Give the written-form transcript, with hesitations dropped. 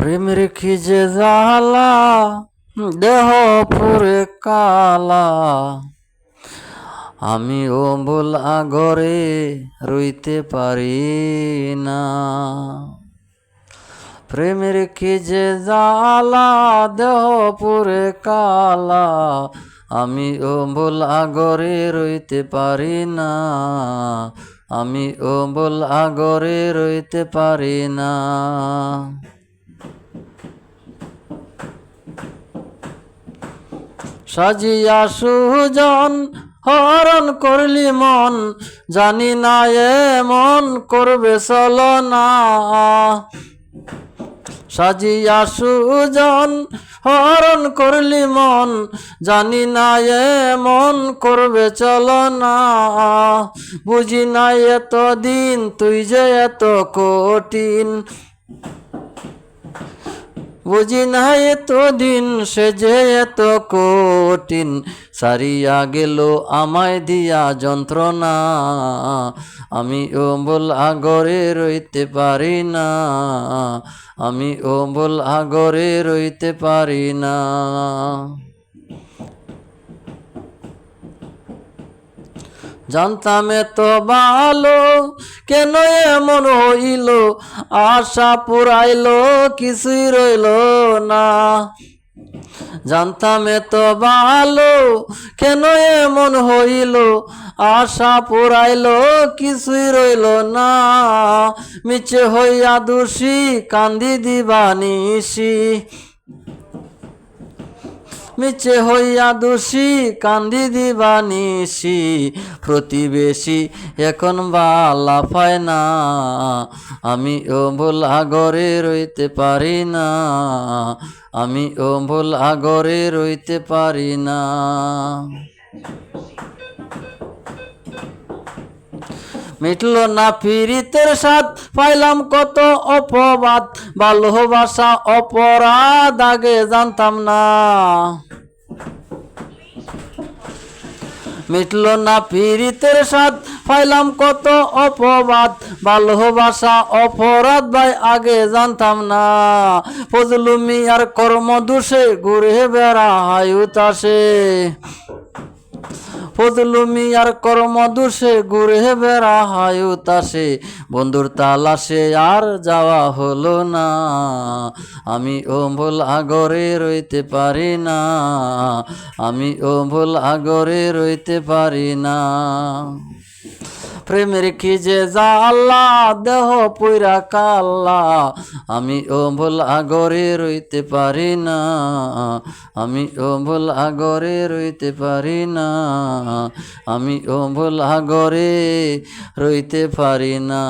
প্রেমের কি যে জ্বালা, দেহ পুরে কালা, আমি অম্বল আগরে রইতে পারি না। প্রেমের কি যে জ্বালা, দেহ পুরে কালা, আমি অম্বল আগরে রইতে পারি না। আমি অম্বল আগরে রইতে পারি না। সাজিয়া সুজন হরণ করলি মন, জানি না এমন করবে চলনা। সাজিয়া সুজন হরণ করলি মন, জানি না এমন করবে চলনা। বুঝি না এতদিন তুই যে এত কঠিন, বুঝি না এতদিন সে যে এত কঠিন। সারিয়া গেল আমায় দিয়া যন্ত্রণা, আমি অম্বল আগরে রইতে পারি না। আমি অম্বল আগরে রইতে পারি না। জানতাম এত ভালো কেন এমন হইল, আশা পুরাইল কিছুই রইল না। জানতাম এত ভালো কেন এমন হইল, আশা পুরাইল কিছুই রইল না। মিছে হইয়া দোষী কান্দি দিবানিসি, মিছে হইয়া দোষী কান্দি দিবানিসি। প্রতিবেশী এখন বালা পায় না, আমি অম্বল আগরে রইতে পারি না। আমি অম্বল আগরে রইতে পারি না। মিটল না পীড়িতের স্বাদ, পাইলাম কত অপবাদ। ভালোবাসা অপরাধ আগে জানতাম না। মিটল না পীড়িতের স্বাদ, পাইলাম কত অপবাদ। ভালোবাসা অপরাধ ভাই আগে জানতাম না। ফজলু মিয়ার কর্ম দোষে ঘুরে বেড়ায় উতাসে, ফজলু মিয়ার কর্ম দোষে ঘুরে বেড়ায় উতাসে। বন্ধুর তালাশে আর যাওয়া হলো না, আমি অম্বল আগরে রইতে পারি না। আমি অম্বল আগরে রইতে পারি না। প্রেমের কি যে জ্বালা, দেহ পুরা কালা, আমি অম্বল আগরে রইতে পারি না। আমি অম্বল আগরে রইতে পারি না। আমি অম্বল আগরে রইতে পারি না।